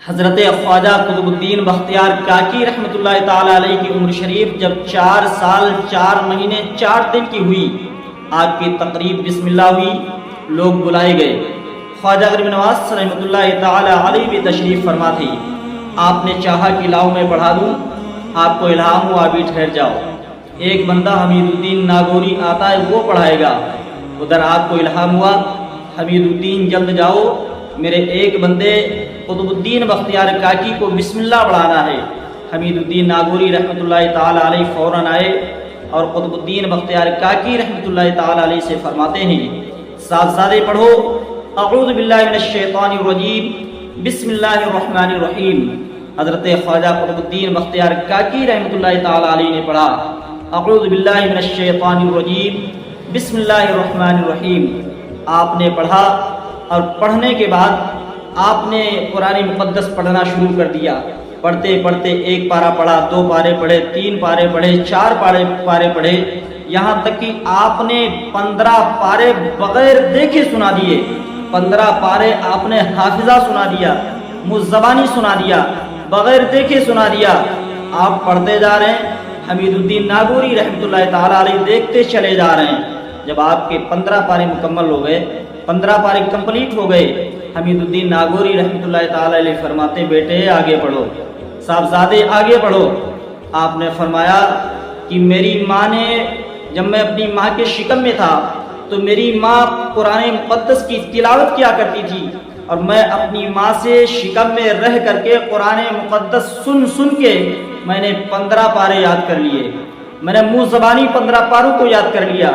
حضرت خواجہ قطب الدین بختیار کاکی رحمۃ اللہ تعالی علیہ کی عمر شریف جب 4 سال 4 مہینے 4 دن کی ہوئی، آپ کی تقریب بسم اللہ ہوئی، لوگ بلائے گئے۔ خواجہ غریب نواز رحمۃ اللہ تعالی علیہ بھی تشریف فرما تھی۔ آپ نے چاہا کہ لاؤ میں پڑھا دوں، آپ کو الہام ہوا ابھی ٹھہر جاؤ، ایک بندہ حمید الدین ناگوری آتا ہے وہ پڑھائے گا۔ ادھر آپ کو الہام ہوا حمید الدین جلد جاؤ، میرے ایک بندے قطب الدین بختیار کاکی کو بسم اللہ پڑھانا ہے۔ حمید الدین ناگوری رحمۃ اللہ تعالی علیہ فوراً آئے اور قطب الدین بختیار کاکی رحمۃ اللہ تعالی علیہ سے فرماتے ہیں صاحبزادے پڑھو اعوذ باللہ من الشیطان الرجیم بسم اللہ الرحمن الرحیم۔ حضرت خواجہ قطب الدین بختیار کاکی رحمۃ اللہ تعالی علیہ نے پڑھا اعوذ باللہ من الشیطان الرجیم بسم اللہ الرحمن الرحیم۔ آپ نے پڑھا اور پڑھنے کے بعد آپ نے قرآن مقدس پڑھنا شروع کر دیا۔ پڑھتے پڑھتے 1 پارہ پڑھا، 2 پارے پڑھے، 3 پارے پڑھے، 4 پارے پڑھے، یہاں تک کہ آپ نے 15 پارے بغیر دیکھے سنا دیے۔ 15 پارے آپ نے حافظہ سنا دیا، مزبانی سنا دیا، بغیر دیکھے سنا دیا۔ آپ پڑھتے جا رہے ہیں، حمید الدین ناگوری رحمۃ اللہ تعالی علیہ دیکھتے چلے جا رہے ہیں۔ جب آپ کے 15 پارے مکمل ہو گئے، 15 پارے کمپلیٹ ہو گئے، حمید الدین ناگوری رحمۃ اللہ تعالی علیہ فرماتے بیٹے آگے پڑھو، صاحبزادے آگے پڑھو۔ آپ نے فرمایا کہ میری ماں نے، جب میں اپنی ماں کے شکم میں تھا تو میری ماں قرآن مقدس کی تلاوت کیا کرتی تھی، اور میں اپنی ماں سے شکم میں رہ کر کے قرآن مقدس سن کے میں نے 15 پارے یاد کر لیے۔ میں نے منہ زبانی 15 پاروں کو یاد کر لیا،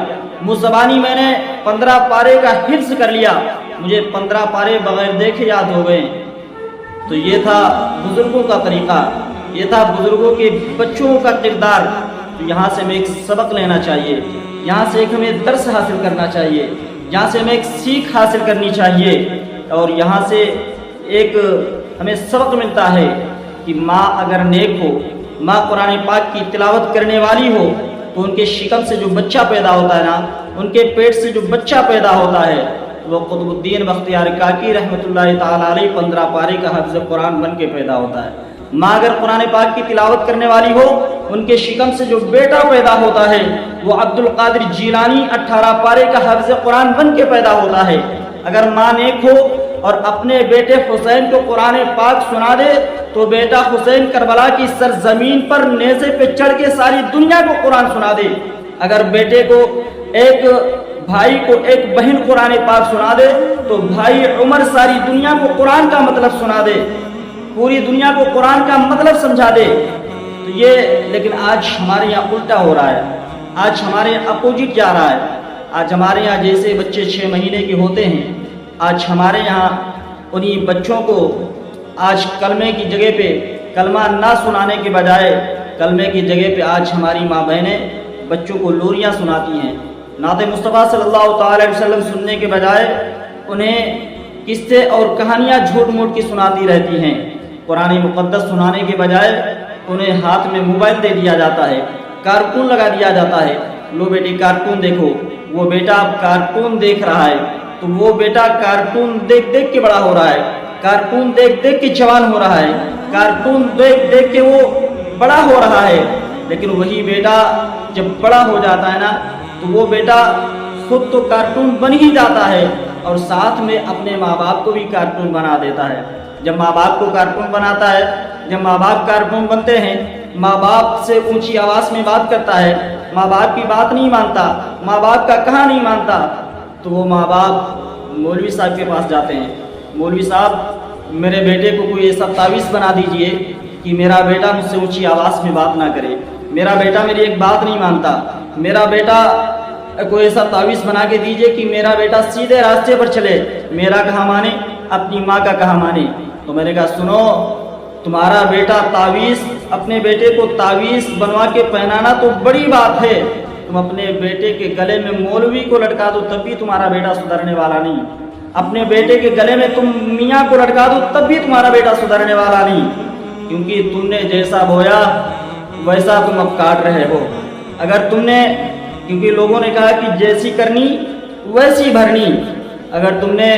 منہ زبانی میں نے 15 پارے کا حفظ کر لیا، مجھے 15 پارے بغیر دیکھے یاد ہو گئے۔ تو یہ تھا بزرگوں کا طریقہ، یہ تھا بزرگوں کے بچوں کا کردار۔ تو یہاں سے ہمیں ایک سبق لینا چاہیے، یہاں سے ایک ہمیں درس حاصل کرنا چاہیے، یہاں سے ہمیں ایک سیکھ حاصل کرنی چاہیے، اور یہاں سے ایک ہمیں سبق ملتا ہے کہ ماں اگر نیک ہو، ماں قرآن پاک کی تلاوت کرنے والی ہو، تو ان کے شکم سے جو بچہ پیدا ہوتا ہے نا، ان کے پیٹ سے جو بچہ پیدا ہوتا ہے وہ قطب الدین بختیار کاکی رحمۃ اللہ تعالی علیہ 15 پارے کا حافظ قرآن بن کے پیدا ہوتا ہے۔ ماں اگر قرآن پاک کی تلاوت کرنے والی ہو، ان کے شکم سے جو بیٹا پیدا ہوتا ہے وہ عبد القادر جیلانی 18 پارے کا حافظ قرآن بن کے پیدا ہوتا ہے۔ اگر ماں نیک ہو اور اپنے بیٹے حسین کو قرآن پاک سنا دے تو بیٹا حسین کربلا کی سرزمین پر نیزے پہ چڑھ کے ساری دنیا کو قرآن سنا دے۔ اگر بیٹے کو ایک بھائی کو ایک بہن قرآن پاک سنا دے تو بھائی عمر ساری دنیا کو قرآن کا مطلب سنا دے، پوری دنیا کو قرآن کا مطلب سمجھا دے۔ تو یہ لیکن آج ہمارے یہاں الٹا ہو رہا ہے، آج ہمارے یہاں اپوزٹ جا رہا ہے۔ آج ہمارے یہاں جیسے بچے 6 مہینے کے ہوتے ہیں، آج ہمارے یہاں انہی بچوں کو آج کلمے کی جگہ پہ کلمہ نہ سنانے کے بجائے کلمے کی جگہ پہ آج ہماری ماں بہنیں بچوں کو لوریاں سناتی ہیں۔ نعت مصطفیٰ صلی اللہ تعالی علیہ وسلم سننے کے بجائے انہیں قصے اور کہانیاں جھوٹ موٹ کی سناتی رہتی ہیں۔ قرآن مقدس سنانے کے بجائے انہیں ہاتھ میں موبائل دے دیا جاتا ہے، کارٹون لگا دیا جاتا ہے، لو بیٹی کارٹون دیکھو۔ وہ بیٹا کارٹون دیکھ رہا ہے تو وہ بیٹا کارٹون دیکھ دیکھ کے بڑا ہو رہا ہے، کارٹون دیکھ دیکھ کے جوان ہو رہا ہے، کارٹون دیکھ دیکھ کے وہ بڑا ہو رہا ہے۔ لیکن وہی بیٹا جب بڑا ہو جاتا ہے نا تو وہ بیٹا خود تو کارٹون بن ہی جاتا ہے اور ساتھ میں اپنے ماں باپ کو بھی کارٹون بنا دیتا ہے۔ جب ماں باپ کو کارٹون بناتا ہے، جب ماں باپ کارٹون بنتے ہیں، ماں باپ سے اونچی آواز میں بات کرتا ہے، ماں باپ کی بات نہیں مانتا، ماں باپ کا کہا نہیں مانتا، تو وہ ماں باپ مولوی صاحب کے پاس جاتے ہیں، مولوی صاحب میرے بیٹے کو کوئی ایسا تعویذ بنا دیجئے کہ میرا بیٹا مجھ سے اونچی آواز میں بات نہ کرے، میرا بیٹا میری ایک بات نہیں مانتا، میرا بیٹا کوئی ایسا تعویذ بنا کے دیجئے کہ میرا بیٹا سیدھے راستے پر چلے، میرا کہا مانے، اپنی ماں کا کہا مانے۔ تو میں نے کہا سنو، تمہارا بیٹا تعویذ، اپنے بیٹے کو تعویذ بنوا کے پہنانا تو بڑی بات ہے، تم اپنے بیٹے کے گلے میں مولوی کو لٹکا دو تب بھی تمہارا بیٹا سدھرنے والا نہیں، اپنے بیٹے کے گلے میں تم میاں کو لٹکا دو تب بھی تمہارا بیٹا سدھرنے والا نہیں، کیونکہ تم نے جیسا بویا ویسا تم اب کاٹ رہے ہو۔ اگر تم نے، کیونکہ لوگوں نے کہا کہ جیسی کرنی ویسی بھرنی، اگر تم نے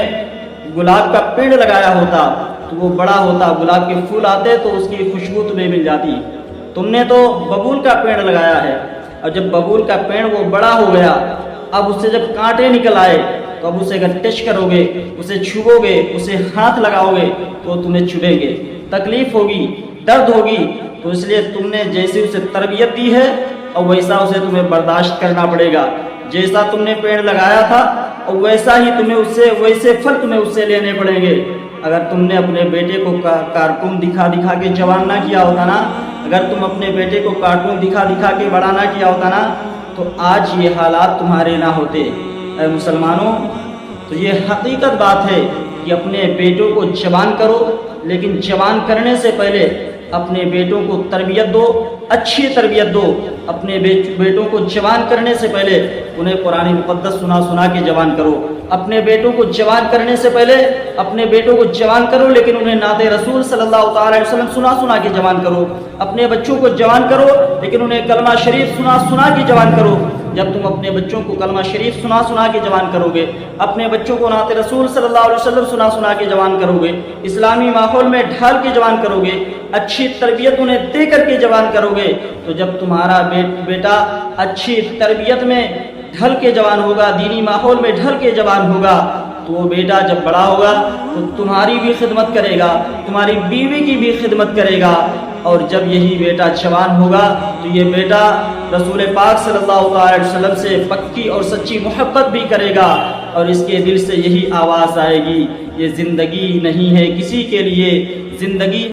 گلاب کا پیڑ لگایا ہوتا تو وہ بڑا ہوتا، گلاب کے پھول آتے تو اس کی خوشبو تمہیں مل جاتی۔ تم نے تو ببول کا پیڑ لگایا ہے، اور جب ببول کا پیڑ وہ بڑا ہو گیا، اب اس سے جب کانٹے نکل آئے تو اب اسے اگر ٹچ کرو گے، اسے چھوو گے، اسے ہاتھ لگاؤ گے تو تمہیں چبھے گے، تکلیف ہوگی، درد ہوگی۔ تو اس لیے تم نے جیسے اسے تربیت دی ہے اور ویسا اسے تمہیں برداشت کرنا پڑے گا۔ جیسا تم نے پیڑ لگایا تھا اور ویسا ہی تمہیں اس سے ویسے پھل تمہیں اس سے لینے پڑیں گے۔ اگر تم نے اپنے بیٹے کو کارٹون دکھا دکھا کے جوان نہ کیا ہوتا نا، اگر تم اپنے بیٹے کو کارٹون دکھا دکھا کے بڑا نہ کیا ہوتا نا، تو آج یہ حالات تمہارے نہ ہوتے۔ اے مسلمانوں، تو یہ حقیقت بات ہے کہ اپنے بیٹوں کو جوان کرو، لیکن جوان کرنے سے پہلے اپنے بیٹوں کو تربیت دو، اچھی تربیت دو۔ اپنے بیٹوں کو جوان کرنے سے پہلے انہیں قرآن مقدس سنا کے جوان کرو۔ اپنے بیٹوں کو جوان کرنے سے پہلے اپنے بیٹوں کو جوان کرو، لیکن انہیں نعت رسول صلی اللہ تعالی علیہ وسلم سنا کے جوان کرو۔ اپنے بچوں کو جوان کرو، لیکن انہیں کلمہ شریف سنا کے جوان کرو۔ جب تم اپنے بچوں کو کلمہ شریف سنا کے جوان کرو گے، اپنے بچوں کو نعت رسول صلی اللہ علیہ وسلم سنا کے جوان کرو گے، اسلامی ماحول میں ڈھال کے جوان کرو گے، اچھی تربیت انہیں دے کر کے جوان کرو گے، تو جب تمہارا بیٹا اچھی تربیت میں ڈھل کے جوان ہوگا، دینی ماحول میں ڈھل کے جوان ہوگا، تو وہ بیٹا جب بڑا ہوگا تو تمہاری بھی خدمت کرے گا، تمہاری بیوی کی بھی خدمت کرے گا۔ اور جب یہی بیٹا جوان ہوگا تو یہ بیٹا رسول پاک صلی اللہ علیہ وسلم سے پکی اور سچی محبت بھی کرے گا، اور اس کے دل سے یہی آواز آئے گی، یہ زندگی نہیں ہے کسی کے لیے، زندگی